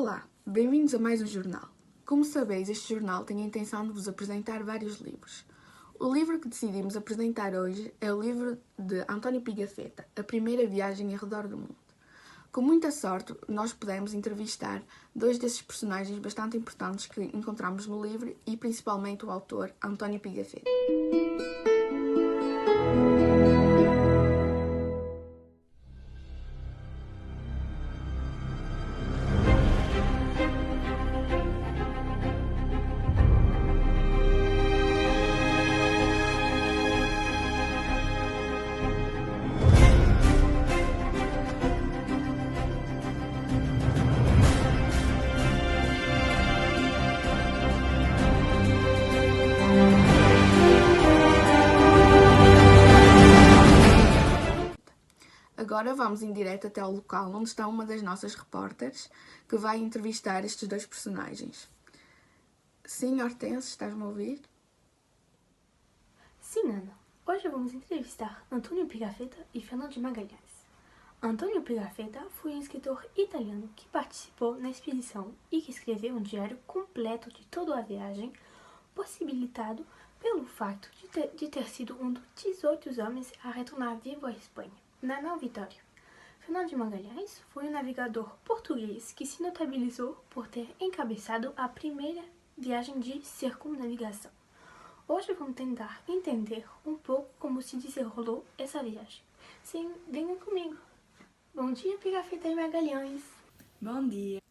Olá, bem-vindos a mais um jornal. Como sabeis, este jornal tem a intenção de vos apresentar vários livros. O livro que decidimos apresentar hoje é o livro de António Pigafetta, A Primeira Viagem ao Redor do Mundo. Com muita sorte, nós pudemos entrevistar dois desses personagens bastante importantes que encontramos no livro e principalmente o autor, António Pigafetta. Agora vamos em direto até ao local onde está uma das nossas repórteres que vai entrevistar estes dois personagens. Sim, Hortense, estás-me a ouvir? Sim, Ana. Hoje vamos entrevistar António Pigafetta e Fernando de Magalhães. António Pigafetta foi um escritor italiano que participou na expedição e que escreveu um diário completo de toda a viagem, possibilitado pelo fato de ter sido um dos 18 homens a retornar vivo à Espanha, na nau Vitória. Fernando de Magalhães foi um navegador português que se notabilizou por ter encabeçado a primeira viagem de circunnavigação. Hoje vamos tentar entender um pouco como se desenrolou essa viagem. Sim, venham comigo. Bom dia, Pigafetta e Magalhães. Bom dia.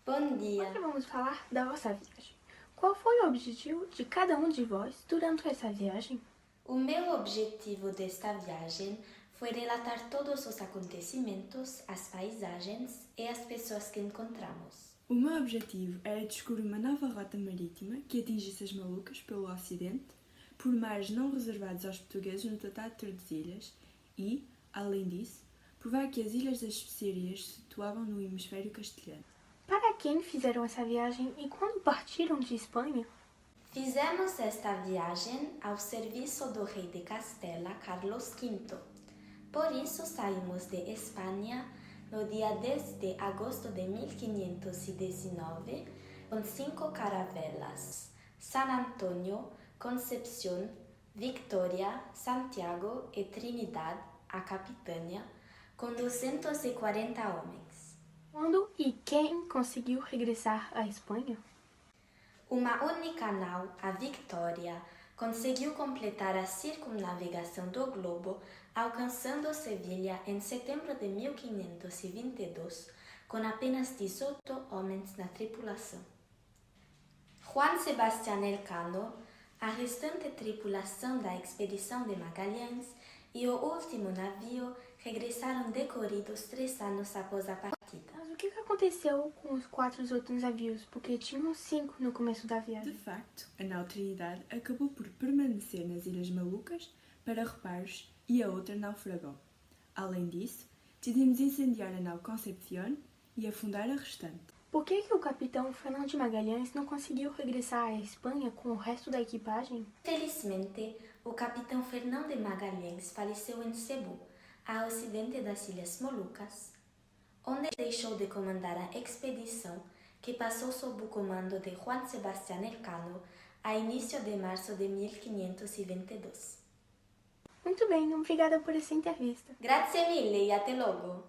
Bom dia. Hoje vamos falar da vossa viagem. Qual foi o objetivo de cada um de vós durante essa viagem? O meu objetivo desta viagem foi relatar todos os acontecimentos, as paisagens e as pessoas que encontramos. O meu objetivo era descobrir uma nova rota marítima que atingisse as Molucas pelo ocidente, por mares não reservados aos portugueses no Tratado de Tordesilhas e, além disso, provar que as Ilhas das Especiarias se situavam no hemisfério castelhano. Para quem fizeram essa viagem e quando partiram de Espanha? Fizemos esta viagem ao serviço do rei de Castela, Carlos V. Por isso saímos de Espanha no dia 10 de agosto de 1519 com 5 caravelas: San Antonio, Concepción, Victoria, Santiago e Trinidad, a capitânia, com 240 homens. Quando e quem conseguiu regressar à Espanha? Uma única nau, a Victoria, conseguiu completar a circunnavigação do globo, alcançando Sevilha em setembro de 1522, com apenas 18 homens na tripulação. Juan Sebastián Elcano, a restante tripulação da expedição de Magalhães e o último navio regressaram decorridos 3 anos após a partida. Mas o que aconteceu com os 4 outros navios? Porque tinham 5 no começo da De viagem. facto, a nau Trinidad acabou por permanecer nas Ilhas Malucas para reparos e a outra naufragou. Além disso, decidimos incendiar a nau Concepción e afundar a restante. Por que o capitão Fernando de Magalhães não conseguiu regressar à Espanha com o resto da equipagem? Felizmente, o capitão Fernão de Magalhães faleceu em Cebu, a ocidente das Ilhas Molucas, onde deixou de comandar a expedição que passou sob o comando de Juan Sebastián Elcano a início de março de 1522. Muito bem, obrigada por essa entrevista. Grazie mille e até logo!